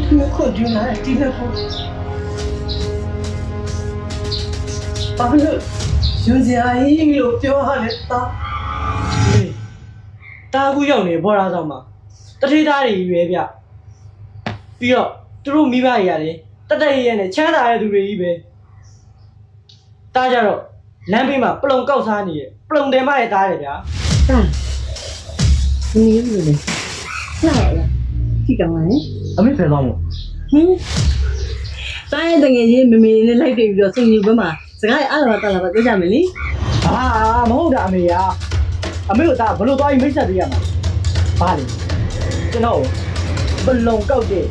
你可就来第二步。ဘာလို့ရှင်စရာကြီးလို့ပြောရလဲတာတာကူရောက်နေဘောရာဆောင်မှာတထေးသားတွေရွယ်ပြပြီးတော့သူတို့မိဘတွေရတယ်တက်တက်ရဲနဲ့ချမ်းသာတဲ့သူတွေကြီးပဲတားကြတော့လမ်းဘေးမှာပလုံကောက်စားနေရပလုံတယ်မရဲ့တားတယ်ဗျာ တာဒီနေ့လို့လေလာရကြည့်ကောင်းပါလေ အမေဖယ်သွားမို့ တားရဲ့တငယ်ချင်းမမေနဲ့လိုက်တွေ့ပြီးတော့စုံယူပွဲမှာစကားရအားလာတာလာပါပြောကြမယ်လေ ဟာမဟုတ်တာအမေရာအမေတို့သားဘလို့သွားပြီးမိတ်ဆက်ပေးရမှာဘာလဲကျွန်တော်ပလုံကောက်တဲ့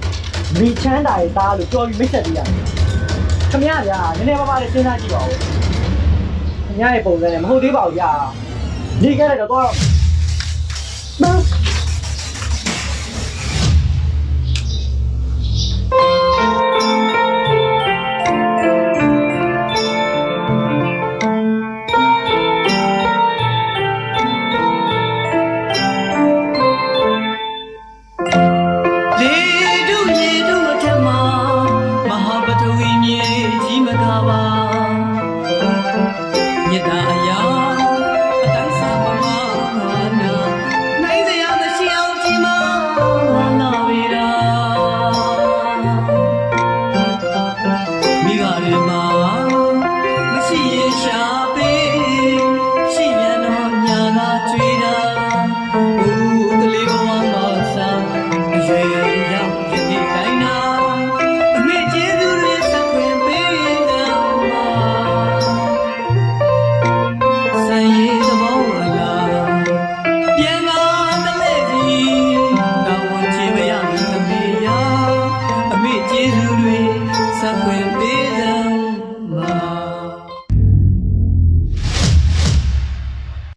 မိချမ်းသာရဲ့သားလို့ပြောပြီးမိတ်ဆက်ပေးရမှာခမရဗျာနည်းနည်းပါးပါးလေးစဉ်းစားကြည့်ပါဦးခမရရဲ့ပုံစံနဲ့မဟုတ်သေးပါဘူးဗျာနေခဲ့လိုက်တော့